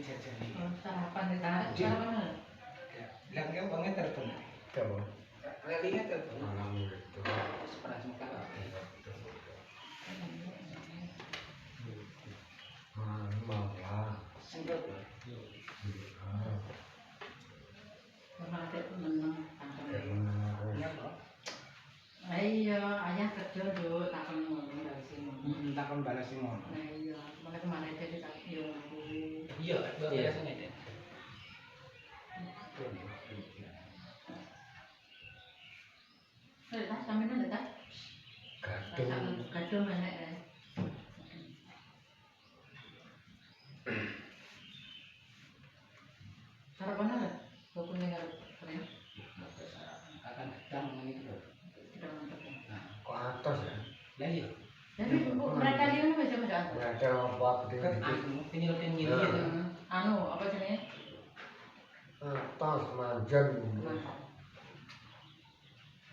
dijajani. Sarapan ditarik sarapan. Lah ki wonge telepon. Coba. Reline telepon. Malam itu. Separah muka. Mau lah. Sengkot. Mati meneng tangkep. Iya, ayah kerja dulu takon ngono dari sini. Takon balas ngono. Nah iya, mulai kemarin jadi tak yo. Iya, biasanya deh. Lah sampeyan ndak tak? Gadung. Gadung enek. Sarapan ada? Bapak ning arep keren. Akan datang ngene iki lho. Tidak mantap. Kok atas ya? Lah iya. Jadi mereka lihat nih macam-macam. Ada apa Kan anu penyel-penyel gitu. Anu apa jenisnya? Atas manjan. Mantap.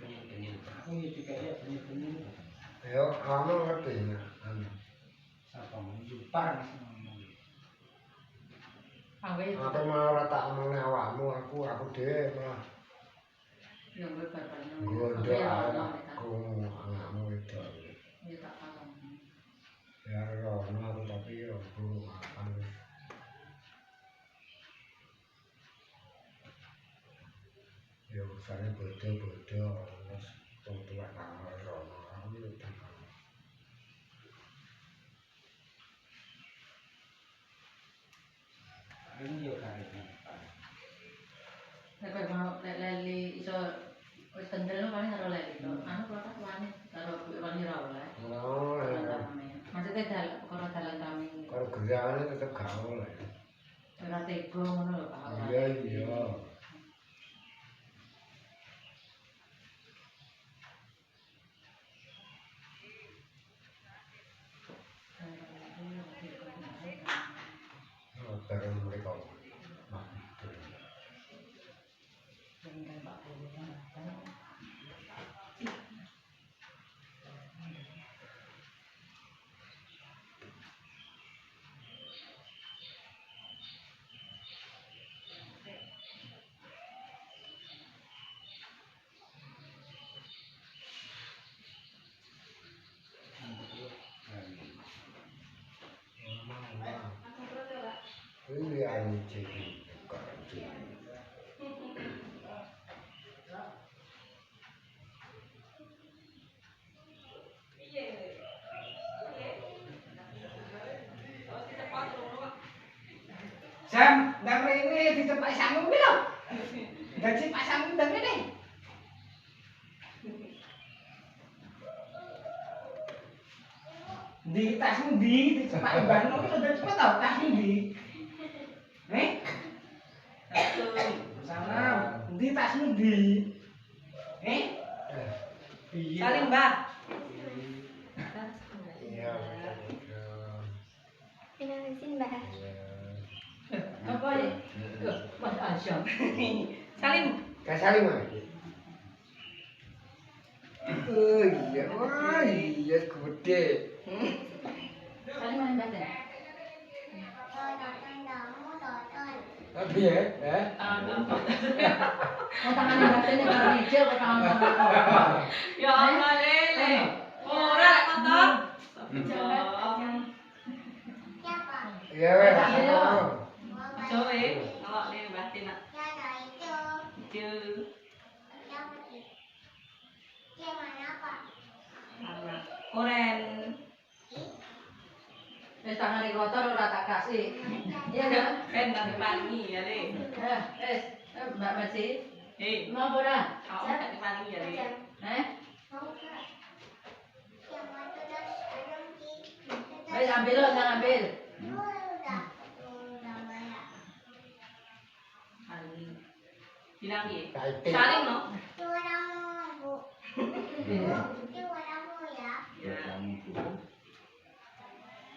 Penyel-penyel. Aku iki kayak penyel-penyel. Ayo, kamu ngerti ya? Sapa mau jupar ngomong. Apa malah ora tak omongne awakmu, aku dhewe malah Yang berbarbarnya. gondo aku anakmu itu. Iya tak paham. Ya rono aku tapi yo burung makan. Ya usane bodoh-bodoh terus tua nang rono aku yo tak. Ini yo karepnya. Nek mau leli iso wis kendel paling karo leli to. Anu kok wani karo wani ra oleh. Oh, Maksudnya kalau dalam kami kalau gerakannya tetap gaul lah. ora tega ngono lho Pak. Iya iya. Barang mereka. Ini anjing kartu. Sam, ndang rene dicepak sangu ki lho. Gaji Pak Sangu ndang rene. Di tasmu di dicepak mbahno ki udah cepet tau tasmu di. Sana, di tasmu di. Saling Mbak. Iya. Finalisin Mbak. Apa ya? Mas Asyam. Salim. Kasali mah. Oh iya, wah iya gede. Saling mana Mbak? Tapi ya, Oh tangan Mbak ini karo hijau kok tangan Mbak. Ya Allah lele. Ora lek kotor. iya weh. Coba ngelok nih Mbak Tina. Hijau. Oren. Wis tangan iki kotor ora tak kasih. Iya enggak? Ben nanti pagi ya deh. Wis Mbak Mercy. Hei, Mau ora? kau nanti pagi ya deh. Wis ambil lo, jangan ambil. Bilang dia. Kaiting. Salim no.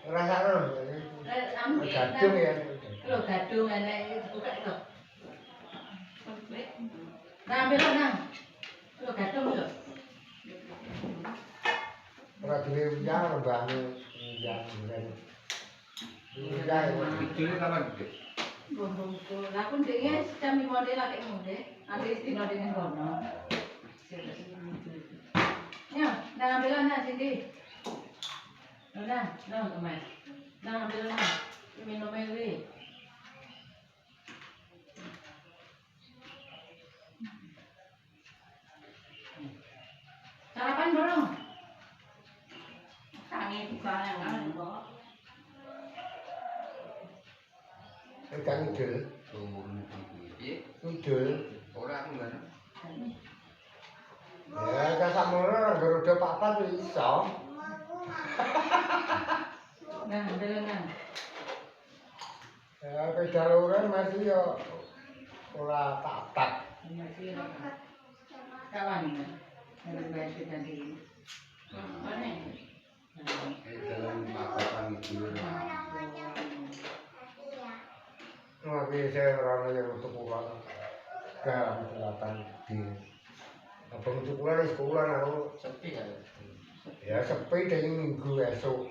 Rasanya gadung ya. Lo gadung enek buka itu. Nah, ambil lo nang. Lo gadung lo. Ora duwe uyang mbahmu uyang. Uyang. Gede kapan gede? Bumbu-bumbu. Lah aku ndeknya sami model lagi ngene. Nanti dino dengan kono. Ya, dah ambil lah Cindy. Dah, Mas. Dah ambil lah. Minum air. Sarapan belum? Tangi buka yang kan kok. Ikan idul. Idul. Ora aku kan. Ya, kan sakmono Garuda papat iso. Nah, ambil. Ya, pedal uran masih yo ora tak. Masih kawan kan. Yang baik tadi. Mana? Dalam papasan itu. Wah, biasa orang yang untuk pulang. Garam selatan di. Abang untuk pulang di sekolah aku. Sepi kan. Ya sepi dari minggu esok.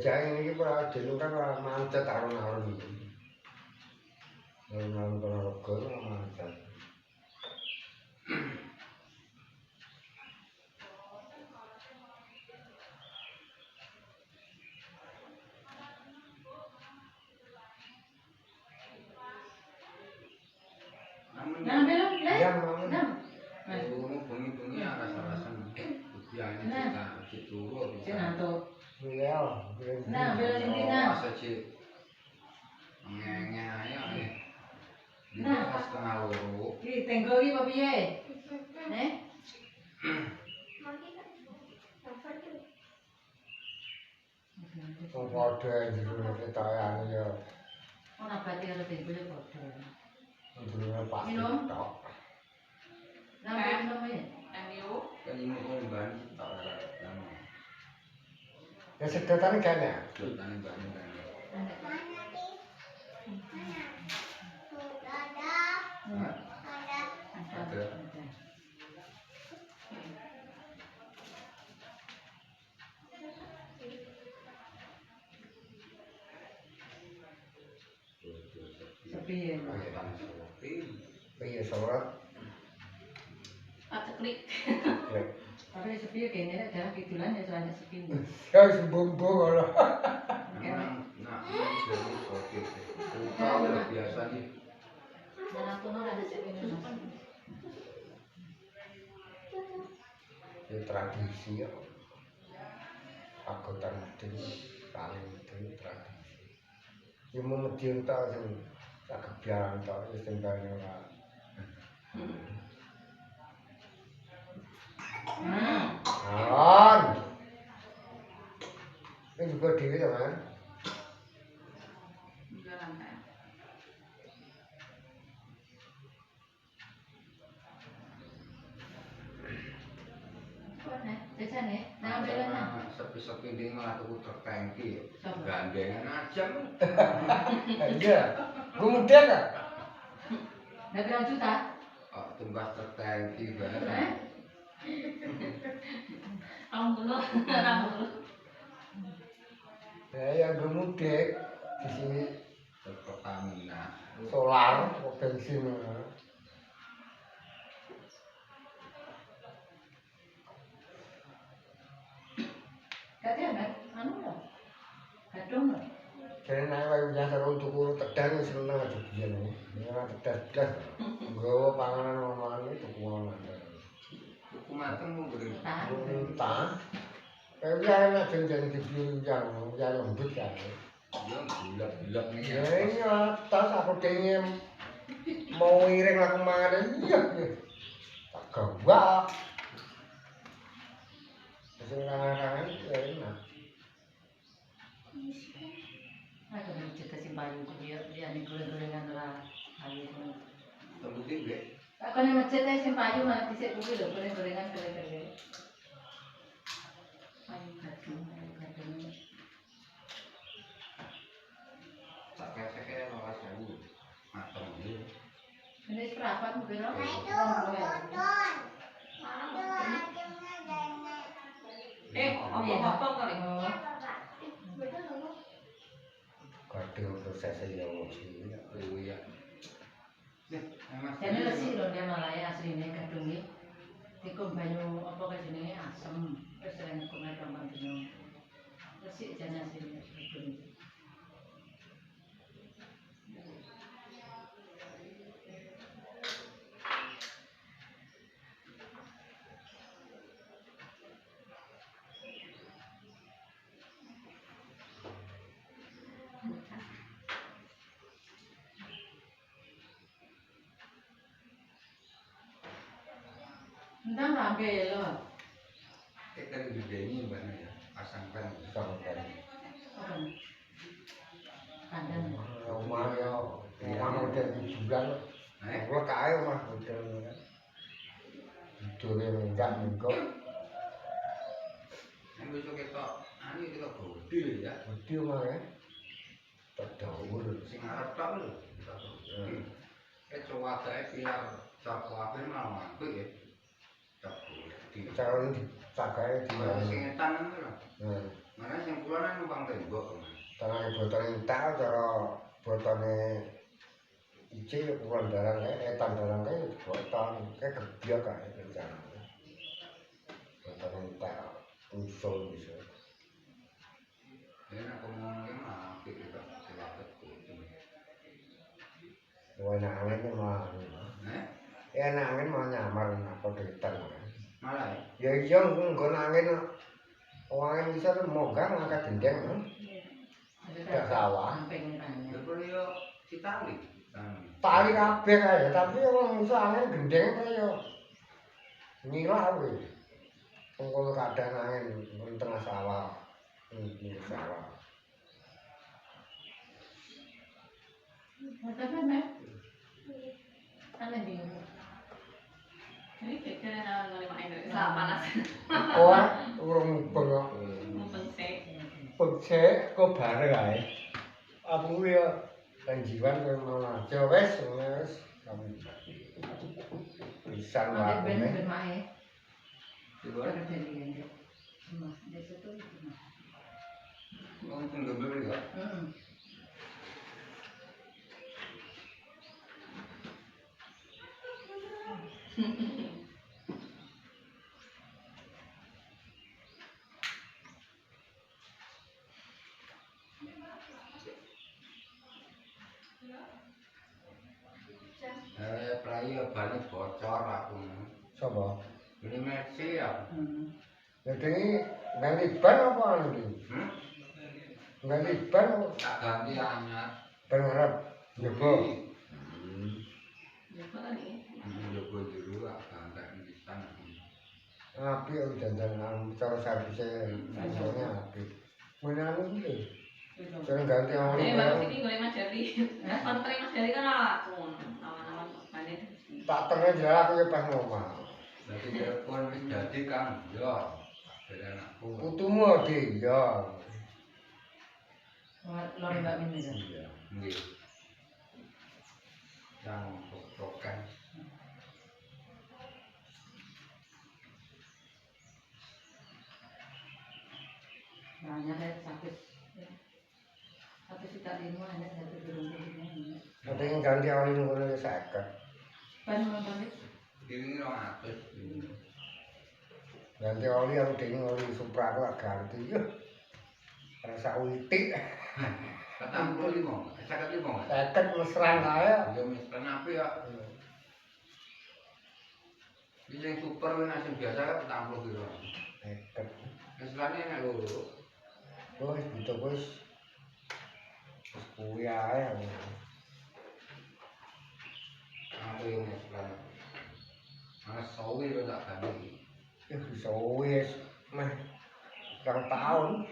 Jangan ini pak dulu kan macet alun-alun ini. Alun-alun Ponorogo macet. Nah, belum, Ya mau. Bunyi-bunyi rasa-rasa biayanya kita dituru bisa. Senanto. Ya. Nah, belum ini nah. Masa sih ngenge aja nih. Nah, setengah loro. Ki tenggo ki apa piye? Wong padha jero ketokan ya. Ora pati karo tenggo ya padha. Jero pas Minum? tok. Nah, minum ya. MU. Kan ini mau bani tak ada. Ya sedotan kan ya. Sultan bani kan. Ada. Sepi ya. Iya sholat. Paceklik. Tapi sepi ya kayaknya dalam kidulan ya soalnya sepi. Ya wis bumbu ngono. Nah, ini jadi oke. Kalau biasa nih. Dan aku nol ada sepi nih. Ya tradisi ya. Pagotan medeni paling medeni tradisi. Ya mau medeni tok sing sak gebyaran tok wis tembane ora. Awan. Ini juga dhewe to, Man. Jalan kan. Jajan ya. Nah, ambil lah. Sepi-sepi dia malah tuku truk tangki. Sama. Gandengan aja. Iya. Gue muda kan? Nah, berapa juta? Oh, tumbas truk tangki Hah? banget. Alhamdulillah. Alhamdulillah. Ya gue mudik di sini Truk Pertamina. solar, bensin. Katian kan? Anu lah. Gadung lah. Jadi naik wae udah terus tuku tedang seneng aja biyen ini. Ora tedas. Nggawa panganan omongan itu tuku ngono. Tuku mateng mau beri. Entah. Kayak enak jeneng dibunjang, ya lembut kan. Dia bulat-bulat nih Ya ini atas aku kayaknya mau iring aku mangan iya. Tak gawak. Sing kangen-kangen ya enak. Aku mau cerita si Bayu dia nih goreng-gorengan lah. Ayo. Tebutin gue. Aku nih macetnya si Bayu malah disek kuwi lho goreng-gorengan kere-kere. Ayo gadung. Tak kayak lolas sewu. Mateng ini. Ini seprapat mungkin loh. Apa kali? dengan prosesnya ya sih. Oh iya. Jadi resik lho dia malah ya asline kadung iki. Dikum banyu apa jenenge asem terus sering kumet gampang dino. Resik jane asline kadung iki. Ndang rambe lho. Kita gedenya mana ya? Pasangkan. Sampai Kandang. rumah ya, rumah model hiburan. Kalau kaya rumah model kan. Hidupnya enggak minggu. Yang besok kita, ini kita gede ya. Gede rumah ya. Terdaur. Sing arep tok lho. Coba saya biar cak wae mau apik ya. Cak gede. Cara ini dicagai di Mana sing etan lho. Nah, Mana sing kulon numpang tembok. tangan botolnya tak, cara botolnya ice ya kurang darang kayak etan darang kayak botol kayak kerja kayak rencana botolnya tak usul bisa Ya nak ngomongin mah apik kita selamat kudu. enak angin mah enak angin mah nyamar apa deketan Malah ya iya nggak angin angin bisa mogah ngangkat gendeng tidak sawah Samping tanya. ya perlu yo ditali. tali kabeh kae tapi wong iso angin gendeng kaya ngilah kuwi wong kadang angin ning tengah sawah ning sawah Tapi nek ana di. Ini kira-kira nang main dari panas. oh urung mubeng kok Mumpung sik. pecek kok bareng ae aku kuwi ya lanjiwan kaya mau aja wis bisa Ada wae ben mae. Coba Kerja di Gendek. Mas, desa tuh. ngomong gembel ya. Heeh. Play banyak bocor aku. sapa Ini Messi ya. jadi ganti ban apa anu iki ganti ban Tak ganti anyar. ban ngarep njaba Ya kok tadi. Jogo dulu agak pisan. api yo dandan cara servise rasane api menanu iki sing ganti oli Bagus iki golek Mas Jari. Kontre Mas Jari kan aku awan-awan bane. tak terus jalan aku ya pas ngomong Berarti telepon wis dadi Kang. Yo. Dari anakku. putumu di ya Lor Mbak Min itu. iya Nggih. Yang pok-pokan. Banyak deh sakit. Satu juta lima ada satu turun turunnya. tapi yang ganti oli ngono ya 50 Ban nonton itu. Ini 200. ganti oli aku dene oli Supra aku tak ganti yo rasa witik 45. 55. 50 mesran kae Ya mesran apa ya? Ini yang super ini nasi biasa kan 40 kilo. 50 Mesrannya enak lho. wis gitu wis kuwi ae Apa yang mesran? Mana sawi lo tak ganti. ya bisa wis meh 2 tahun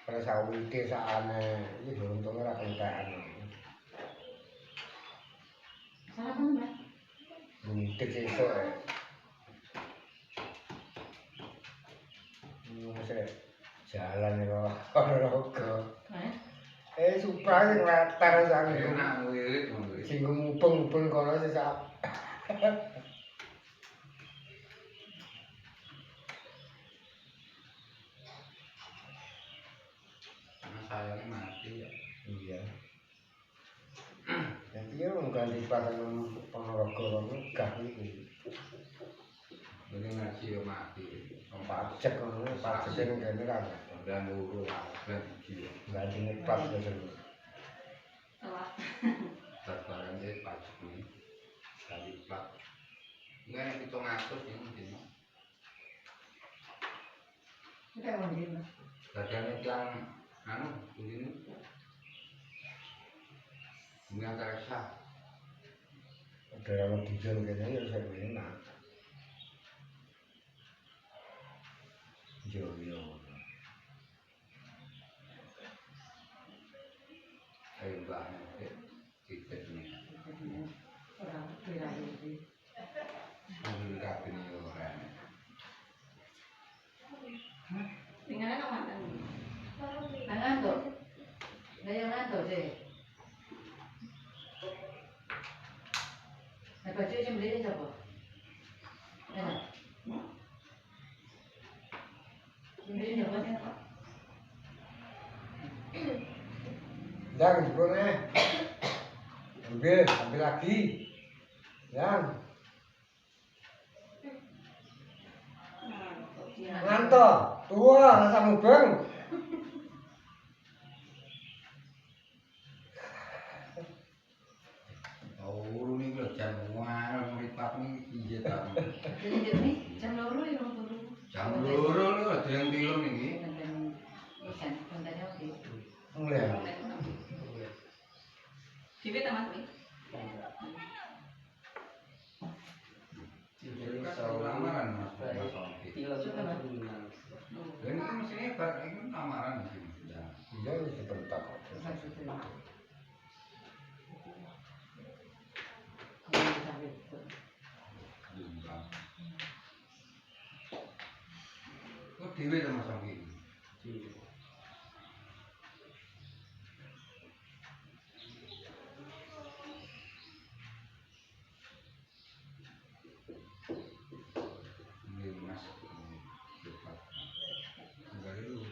pada sawite sakane iki untungnya ra kentekan Sarapan Mbak. buntik sesuk masih jalan kok ora Supra sing latar sang Enak wirid wirid. sing mubeng-mubeng kono sesak Saya ini mah mati ya. Iya. Jadi ya ganti pakan Ponorogo megah iki. Ini ngaji yo mati. Pajak ngono, pajak ning kene kan. Dan luru kabeh iki. Ganti ngepas terus. Telat. Barang iki pajak iki. Kali plat. Enggak 700 ini mungkin. Kita mau di mana? Dadane yang anu begini. Bunga terasa. Ada yang dijual kene ya saya enak. Yo. Ayo mbak, kita ini. Orang kira ini. Mobil kabin ini orang. Tinggalnya nang mantan. Ngantuk. Gaya ngantuk sih. Nah, baju yang beli siapa? Enak. Beli siapa? Yang jebone. Ambil lagi. Yang ngantuk. Tua rasa mubeng. Oh, ini lho jam 1 mripat iki piye ta? Jadi jam 2 ya orang turu. Jam 2 lho, dereng tilem iki. Ikan, kontanya oke. Mulai. Dewe ta Mas Wi? Lamaran Mas Ongki. Ini kan mesinnya bar ini lamaran iki. Iya wis dibentak. Kok dhewe ta Mas Ongki? Ini Mas. Enggak dulu.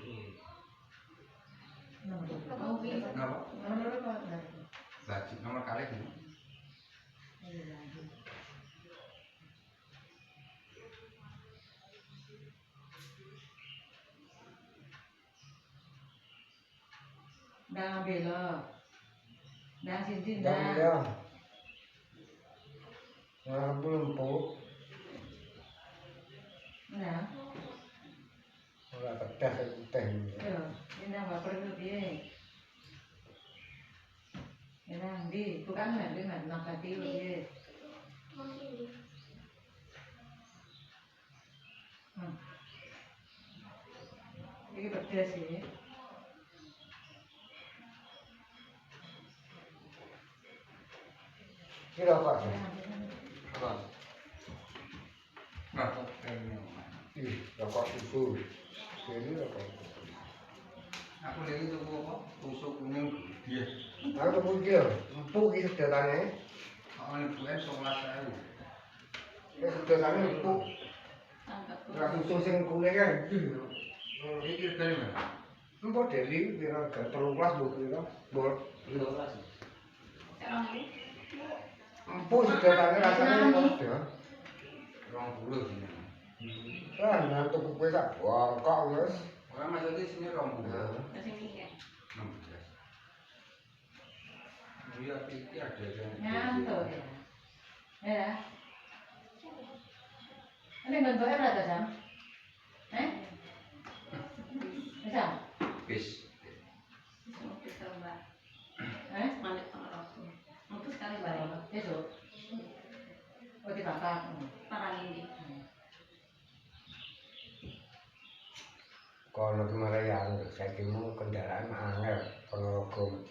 Kenapa? Baju nomor kali ini. Đang bela. Đang sin Dan ya. Nah, belum po. Nah, Ora pedas teh. yo, ini apa perlu dia? Ini di, bukan nanti nak hati dia. Ini pedas sih. Kira apa? Apa? Nah, ini. Ih, rokok susu. Ini rokok. Aku lagi tuku apa? Tusuk kuning dia. Aku tuku iki, empuk iki sedatane. Oh, ini bukan 11.000. Wis sedatane empuk. Angkat. Ora susu sing kuning kan. Iki dari mana? Empuk dari pira 13 lho pira. Bol. Sekarang ini Empuk sedatane rasane padha. 20 sini. Kan nang tuku kowe sak bongkok wis. Orang maksudnya sini 20. masih mikir. 16. Iya, iki ada yang Ngantuk ya. Ya. Ini bentuknya berapa jam? Bisa? bis. Mau kita Mbak. Mandek Ponorogo. Mutus sekali balik. Besok. Oh dibakar. Parang ini. Kono ki Marayan, saiki mu kendaraan angel Ponorogo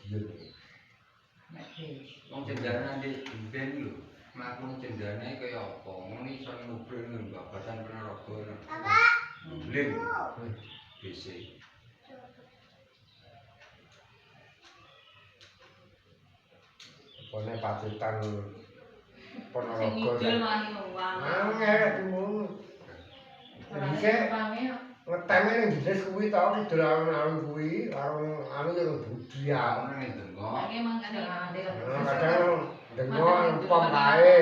Madiun. Wong cendana di ben lho. Mlaku cendane kaya apa? Ngono iso ngobrol nang babasan Ponorogo. Bapak. Lim. BC. Pone pacitan Sing Ponorogo. ngidul malah uang. Angel dulu. Orang Dhisik Jepangnya Ngeteme ning jenis kuwi to kidul alun-alun kuwi karo anu yo budi ya. Ono ning Dengkok. Lagi emang ada Kadang dengo pom kae.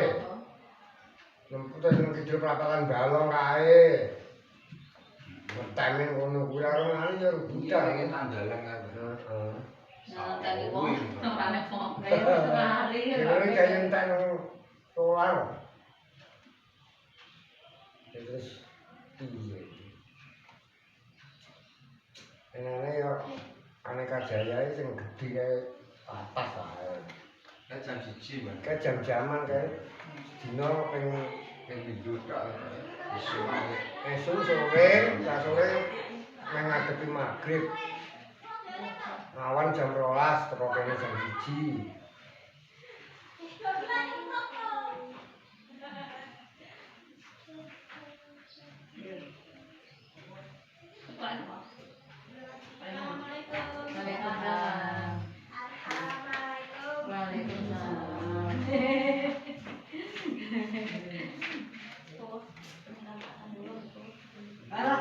Nemput nang kidul perapatan balong kae. Ngeteme ngono kuwi karo anu yo budi. Iki tandalan kan. Heeh. Nah, tadi wong orane wong. Kayak setengah hari. Ini kayak entek nang solar. Terus piye? Enane yo Aneka Jaya iki sing gedhe kae atas wae. Kayak jam 1 Bang. Kayak jam-jaman kae dina ping Ping minggu tok. Isu ae. esuk sore, sore nang ngadepi magrib. Awan jam 12 teko kene jam 1. Waalaikumsalam. Waalaikumsalam. Alah.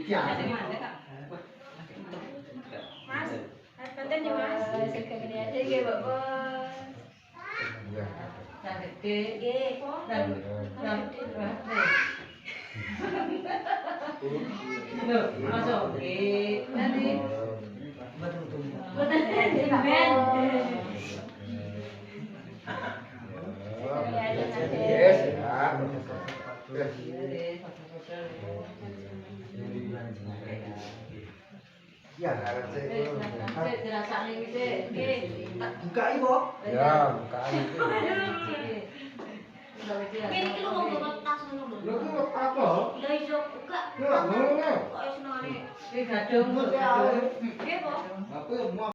Ya. Mas, konten ya Mas. Segede aja ya, Bapak. Iya. Yang gede. Nggih, Dan Loh, masuk. Nanti. Yes, ya. Ya, arep sik. Dirasani wis. Buka ibu. Ya, bukan iki. Ini iki lu ngomong tas ngono lho. Lho ki apa? Lah iso buka. Lho ngono. Kok iso nane. Ini gadung. Nggih, Po. Aku mau